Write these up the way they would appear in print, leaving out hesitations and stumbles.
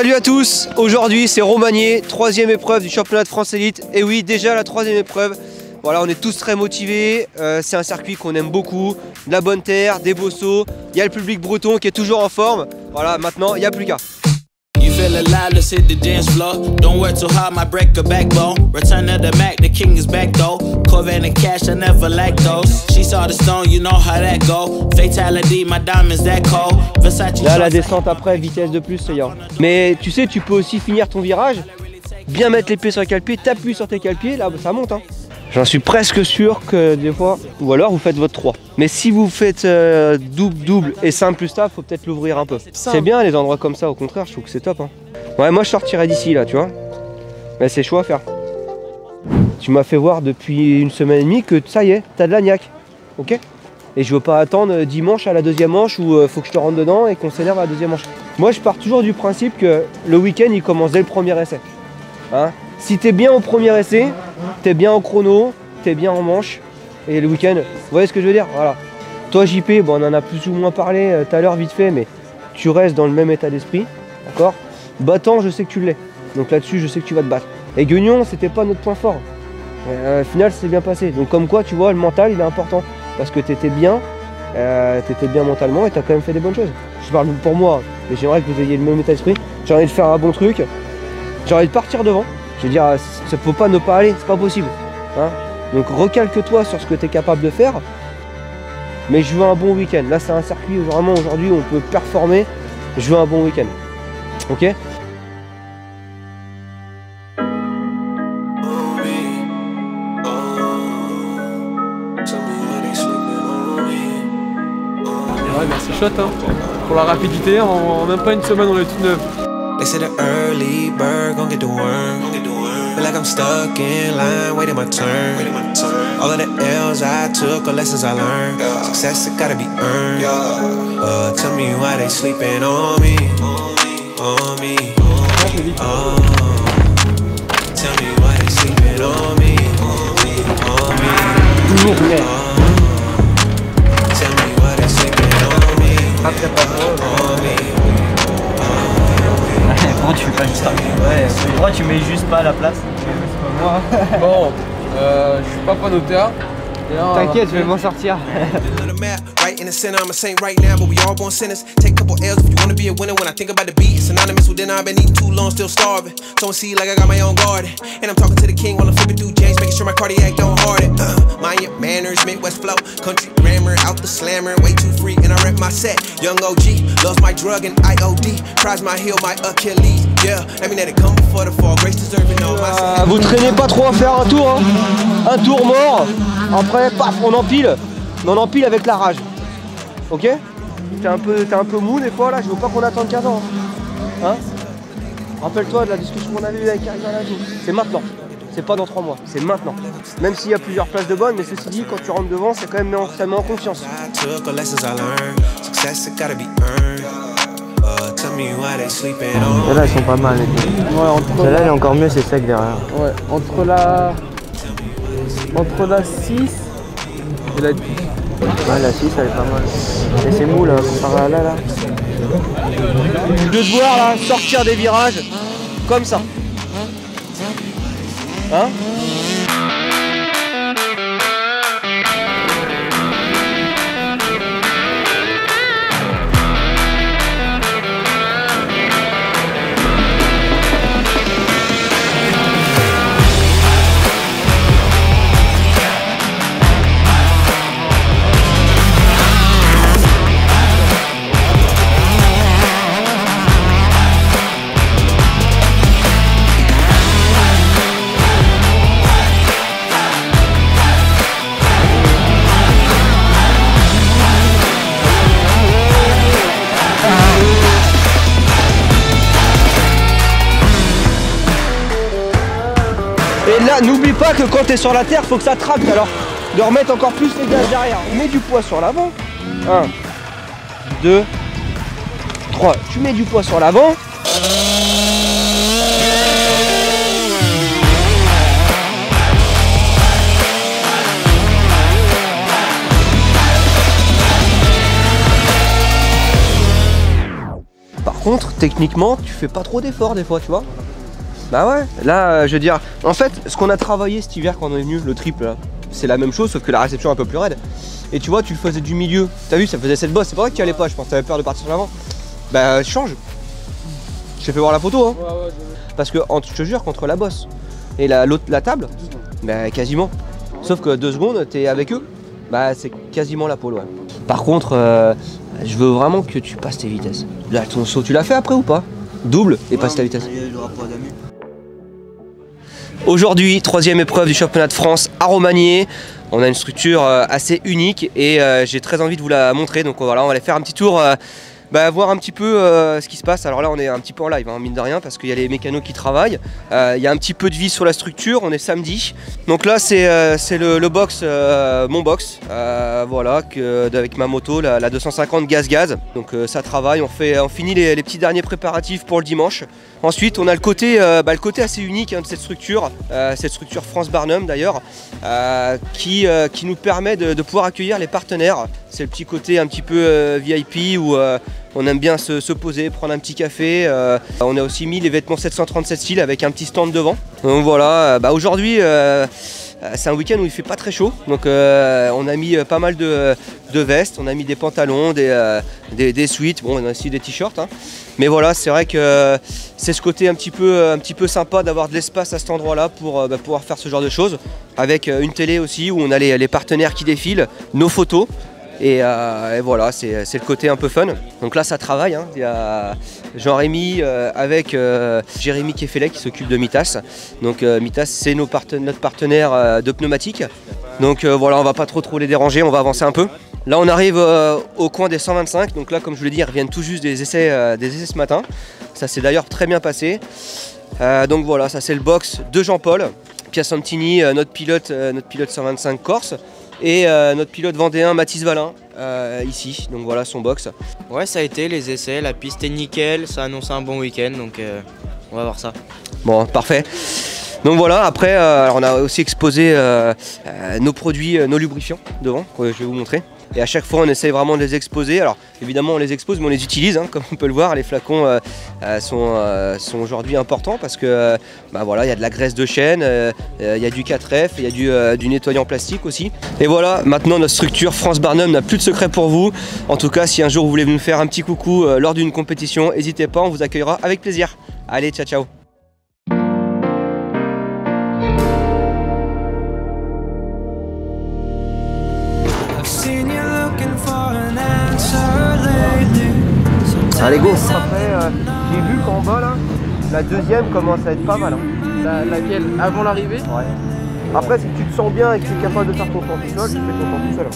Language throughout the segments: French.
Salut à tous, aujourd'hui c'est Romagné, 3e épreuve du championnat de France Élite. Et oui, déjà la 3e épreuve. Voilà, on est tous très motivés, c'est un circuit qu'on aime beaucoup, de la bonne terre, des beaux sauts, il y a le public breton qui est toujours en forme. Voilà, maintenant il n'y a plus qu'à. You feel alive, let's hit the dance floor. Don't work too hard, my break a backbone. Return of the Mac, the king is back though. Corvette and cash, I never lack those. She saw the stone, you know how that go. Fatality, my diamonds that cold. Versace. Là, la descente après, vitesse de plus, c'est bien. Mais tu sais, tu peux aussi finir ton virage, bien mettre les pieds sur les cale-pieds, t'appuies sur tes cale-pieds, là, ça monte, hein. J'en suis presque sûr que des fois, ou alors vous faites votre 3. Mais si vous faites double et simple plus tard, faut peut-être l'ouvrir un peu. C'est bien les endroits comme ça, au contraire, je trouve que c'est top. Hein. Ouais, moi je sortirais d'ici là, tu vois. Mais c'est chaud à faire. Tu m'as fait voir depuis une semaine et demie que ça y est, t'as de la niaque. Ok? Et je veux pas attendre dimanche à la deuxième manche où faut que je te rentre dedans et qu'on s'énerve à la deuxième manche. Moi je pars toujours du principe que le week-end il commence dès le premier essai. Hein? Si t'es bien au premier essai, t'es bien en chrono, t'es bien en manche, et le week-end, vous voyez ce que je veux dire? Voilà. Toi JP, bon, on en a plus ou moins parlé tout à l'heure vite fait, mais tu restes dans le même état d'esprit, d'accord? Battant, je sais que tu l'es, donc là-dessus, je sais que tu vas te battre. Et Guignon, c'était pas notre point fort. Au final, c'est bien passé. Donc comme quoi, tu vois, le mental, il est important, parce que t'étais bien mentalement, et t'as quand même fait des bonnes choses. Je parle pour moi, mais j'aimerais que vous ayez le même état d'esprit. J'ai envie de faire un bon truc, j'ai envie de partir devant. Je veux dire, ça faut pas ne pas aller, c'est pas possible. Hein, donc recalque-toi sur ce que tu es capable de faire. Mais je veux un bon week-end. Là, c'est un circuit où vraiment aujourd'hui on peut performer. Je veux un bon week-end. Ok? Ouais, c'est chouette, hein. Pour la rapidité, en même pas une semaine on est tout neuf. They said the early bird gon' get the worm. Feel like I'm stuck in line, waiting my turn. All of the L's I took are lessons I learned. Success, it gotta be earned. Tell me why they sleeping on me. On me. Tell me why they sleeping on me. On me. Tell me why they sleeping on me. On me. Pourquoi tu fais pas ça? Ouais, pourquoi tu mets juste pas à la place? C'est pas moi. Bon, je suis pas notaire. T'inquiète, je vais m'en sortir. Right in the center, I'm a saint right now, but we all born sinners. Take a couple L's if you wanna be a winner. When I think about the beat, it's synonymous with dinner. I've been eating too long, still starving. Sowing seed like I got my own garden. And I'm talking to the king while I'm flipping through James, making sure my cardiac don't harden. Mind your manners, Midwest flow, country grammar, out the slammer, way too free, and I rep my set. Young OG, loves my drug and IOD, tries my heel, my Achilles. Yeah, I mean that it come before the fall, grace deserving all my. Vous traînez pas trop à faire un tour, hein. Un tour mort. Après, paf, on empile. Mais on empile avec la rage. Ok? T'es un peu mou des fois là, je veux pas qu'on attende 15 ans. Hein? Rappelle-toi de la discussion qu'on avait eue avec Karina Lazo. C'est maintenant. C'est pas dans 3 mois, c'est maintenant. Même s'il y a plusieurs places de bonnes, mais ceci dit, quand tu rentres devant, c'est quand même ça met en confiance. Celles-là, elles sont pas mal. Ouais, celle-là, elle est encore mieux, c'est sec derrière. Ouais, entre la 6 et la 10. Ouais, la 6, elle est pas mal. Et c'est mou là, comparé à là. Je veux te voir là, sortir des virages comme ça. Hein? Et là, n'oublie pas que quand tu es sur la terre, faut que ça tracte. Alors, de remettre encore plus les gaz derrière. Mets du poids sur l'avant. 1, 2, 3. Tu mets du poids sur l'avant. contre, techniquement, tu fais pas trop d'efforts des fois, tu vois. Bah ouais, là, je veux dire, en fait, ce qu'on a travaillé cet hiver quand on est venu, le triple, là, c'est la même chose, sauf que la réception est un peu plus raide. Et tu vois, tu le faisais du milieu. T'as vu, ça faisait cette bosse. C'est pas vrai que tu y allais pas, je pense. T'avais peur de partir sur l'avant. Bah, change. Je t'ai fait voir la photo, hein. Ouais, parce que, je te jure, contre la bosse et la table, bah, quasiment. Sauf que 2 secondes, t'es avec eux. Bah, c'est quasiment la pole, ouais. Par contre, je veux vraiment que tu passes tes vitesses. Là, ton saut, tu l'as fait après ou pas? Double et passe ta vitesse. Aujourd'hui, 3e épreuve du championnat de France à Romagné. On a une structure assez unique et j'ai très envie de vous la montrer. Donc voilà, on va aller faire un petit tour, voir un petit peu ce qui se passe. Alors là, on est un petit peu en live, hein, mine de rien, parce qu'il y a les mécanos qui travaillent. Il y a un petit peu de vie sur la structure. On est samedi. Donc là, c'est le box, mon box, voilà, avec ma moto, la 250 gaz. Donc ça travaille. On finit les petits derniers préparatifs pour le dimanche. Ensuite, on a le côté assez unique, hein, de cette structure France Barnum d'ailleurs, qui nous permet de pouvoir accueillir les partenaires. C'est le petit côté un petit peu VIP où on aime bien se poser, prendre un petit café. On a aussi mis les vêtements 737 style avec un petit stand devant. Donc voilà, aujourd'hui c'est un week-end où il fait pas très chaud, donc on a mis pas mal de vestes, on a mis des pantalons, des sweats, bon on a aussi des t-shirts, hein. Mais voilà, c'est vrai que c'est ce côté un petit peu sympa d'avoir de l'espace à cet endroit-là pour pouvoir faire ce genre de choses, avec une télé aussi où on a les partenaires qui défilent, nos photos. Et voilà, c'est le côté un peu fun. Donc là, ça travaille, hein. Il y a Jean-Rémy avec Jérémy Kefelec qui s'occupe de Mitas. Donc Mitas, c'est notre partenaire de pneumatique. Donc voilà, on va pas trop les déranger, on va avancer un peu. Là, on arrive au coin des 125. Donc là, comme je vous l'ai dit, ils reviennent tout juste des essais ce matin. Ça s'est d'ailleurs très bien passé. Donc voilà, ça c'est le box de Jean-Paul Piacentini, notre pilote 125 Corse. Et notre pilote vendéen Mathis Valin ici, donc voilà son box. Ouais, ça a été les essais, la piste est nickel, ça annonce un bon week-end, donc on va voir ça. Bon, parfait. Donc voilà, après on a aussi exposé nos produits, nos lubrifiants devant, que je vais vous montrer. Et à chaque fois on essaye vraiment de les exposer. Alors évidemment on les expose mais on les utilise, hein, comme on peut le voir. Les flacons sont aujourd'hui importants parce que voilà, il y a de la graisse de chêne, il y a du 4F, il y a du nettoyant plastique aussi. Et voilà, maintenant notre structure France Barnum n'a plus de secret pour vous. En tout cas, si un jour vous voulez nous faire un petit coucou lors d'une compétition, n'hésitez pas, on vous accueillera avec plaisir. Allez, ciao ciao. Allez go. Après j'ai vu qu'en bas là, la deuxième commence à être pas mal, hein. Laquelle? Avant l'arrivée? Ouais. Après si tu te sens bien et que tu es capable de faire ton temps tout seul, tu fais ton temps tout seul,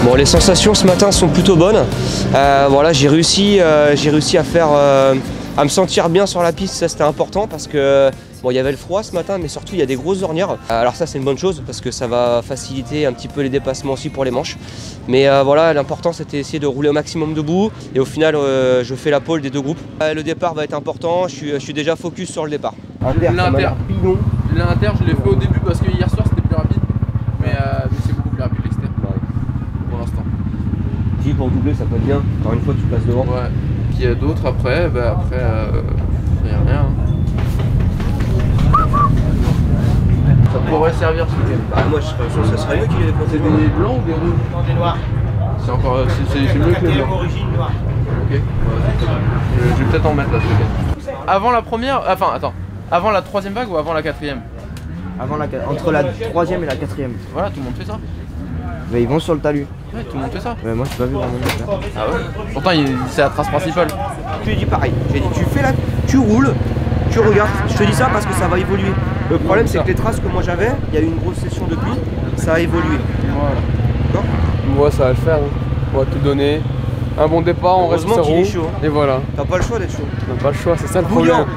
Bon, les sensations ce matin sont plutôt bonnes. Voilà, j'ai réussi à faire, à me sentir bien sur la piste. Ça c'était important parce que bon, il y avait le froid ce matin, mais surtout il y a des grosses ornières. Alors ça c'est une bonne chose parce que ça va faciliter un petit peu les dépassements aussi pour les manches. Mais voilà, l'important c'était essayer de rouler au maximum debout et au final je fais la pole des deux groupes. Le départ va être important. Je suis déjà focus sur le départ. L'inter, je l'ai fait au début parce que hier soir c'était plus rapide, mais c'est beaucoup plus rapide l'extérieur. Pour l'instant. Si pour doubler ça peut être bien, encore une fois tu passes devant. Ouais. Puis il y a d'autres après, il n'y a rien. Ça pourrait servir ce week-end. Moi je serais sûr que ça serait mieux qu'il y ait des des blancs ou des rouges? Non, des noirs. C'est encore c'est mieux que les blancs. Origine noire. Ok, ouais, je vais peut-être en mettre là ce week-end. Avant la première, enfin attends, avant la troisième vague ou avant la quatrième? Entre la troisième et la quatrième. Voilà, tout le monde fait ça. Mais ils vont sur le talus. Ouais, tout le monde fait ça. Ouais, moi je pas vu vraiment là. Ah ouais. Pourtant c'est la trace principale. Je lui dis pareil, j'ai dit tu roules, tu regardes, je te dis ça parce que ça va évoluer. Le problème c'est que les traces que moi j'avais, il y a eu une grosse session de pluie ça a évolué. Voilà. D'accord. Moi, ça va le faire. Hein. On va tout donner. Un bon départ, on reste Heureusement sur qu'il est roue. chaud, hein. Et voilà. T'as pas le choix d'être chaud. On n'a pas le choix, c'est ça le Bouillant. problème.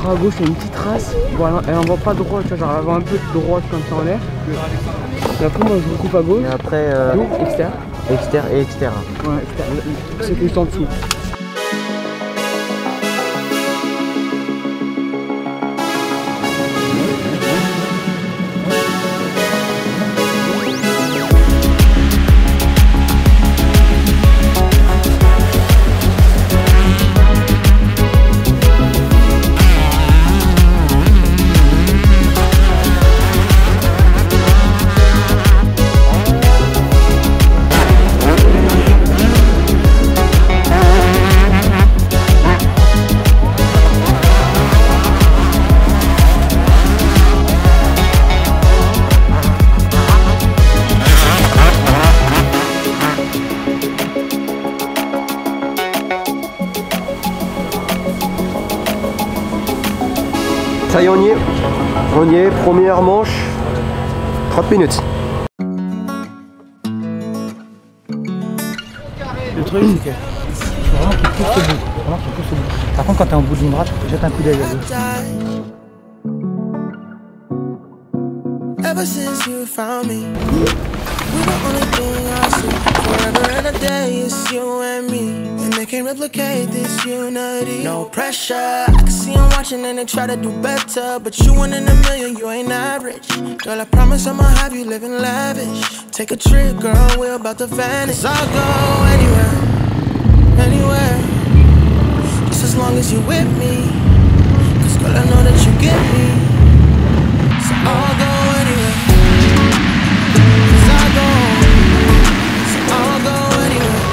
À gauche, il y a une petite trace. Voilà, elle en va pas droit, tu vois, genre elle va un peu droite comme ça en l'air. Et après, moi je recoupe à gauche. Et après, Externe. externe et externe. Ouais, externe. C'est juste en dessous. Ça y est, on y est, première manche, 30 minutes. Le truc c'est que faut vraiment qu'il pousse au bout. Vraiment qu'il pousse au bout. Par contre quand t'es en bout de ligne droite, jette un coup d'œil à gauche. Ever since you found me, we're the only thing I see. Forever and a day, it's you and me. And they can't replicate this unity. No pressure. I can see them watching and they try to do better. But you one in a million, you ain't average. Girl, I promise I'ma have you living lavish. Take a trip, girl, we're about to vanish. 'Cause I'll go anywhere, anywhere. Just as long as you're with me. 'Cause girl, I know that you get me. So I'll go anywhere. 'Cause I'll go. So I'll go anywhere.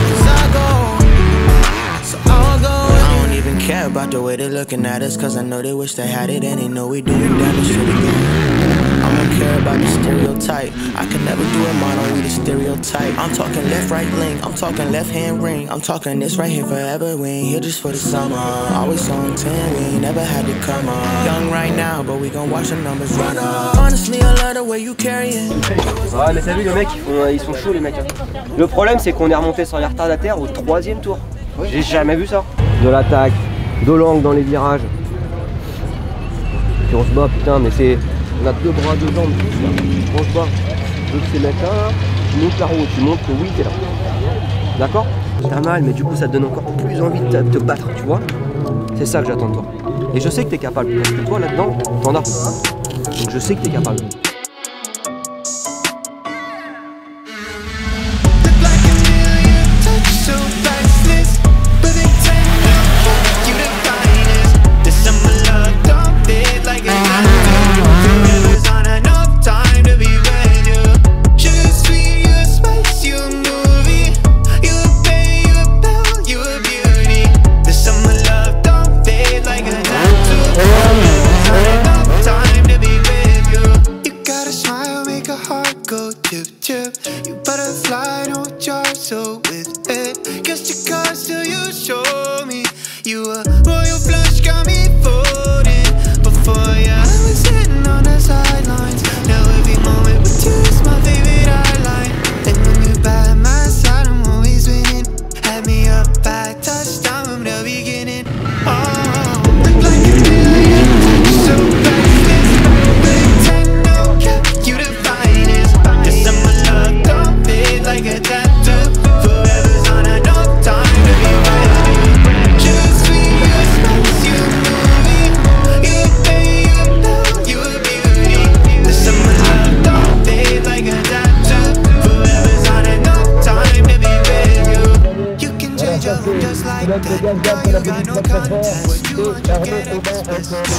'Cause I'll go. So I'll go anywhere. I don't even care about the way they're looking at us. 'Cause I know they wish they had it and they know we doing damage to the game. I don't care about the stereotype. I can never do a mono with a stereotype. I'm talking left, right link. I'm talking left hand ring. I'm talking this right here forever. We ain't here just for the summer. Always on 10, we ain't never had to come on. Young right now, but we gon' watch the numbers run up. Honestly, I love the way you carry it. Ouais, mais t'as vu, les mecs, ils sont chauds, les mecs. Le problème, c'est qu'on est remonté sur les retardataires au 3e tour. J'ai jamais vu ça. De l'attaque, de l'angle dans les virages. Puis on se bat, putain, mais c'est. On a deux bras, deux jambes, on se bat. Donc ces mecs-là, tu montes la roue, tu montres que oui, t'es là. D'accord? T'as mal, mais du coup, ça te donne encore plus envie de te battre, tu vois? C'est ça que j'attends de toi. Et je sais que t'es capable, parce que toi, là-dedans, t'en as. Donc je sais que t'es capable.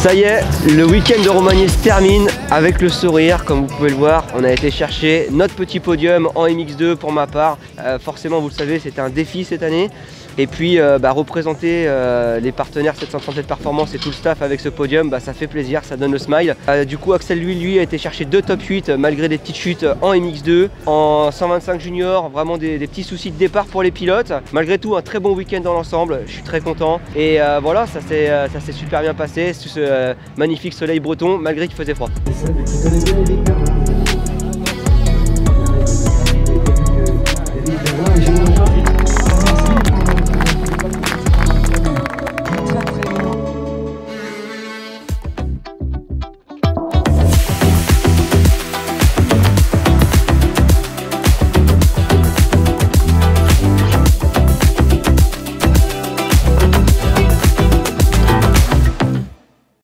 Ça y est, le week-end de Romagné se termine avec le sourire, comme vous pouvez le voir. On a été chercher notre petit podium en MX2 pour ma part. Forcément, vous le savez, c'était un défi cette année. Et puis représenter les partenaires 737 Performance et tout le staff avec ce podium, ça fait plaisir, ça donne le smile. Du coup Axel lui a été chercher 2 top 8 malgré des petites chutes en MX2, en 125 junior, vraiment des petits soucis de départ pour les pilotes. Malgré tout un très bon week-end dans l'ensemble, je suis très content. Et voilà, ça s'est super bien passé sous ce magnifique soleil breton malgré qu'il faisait froid.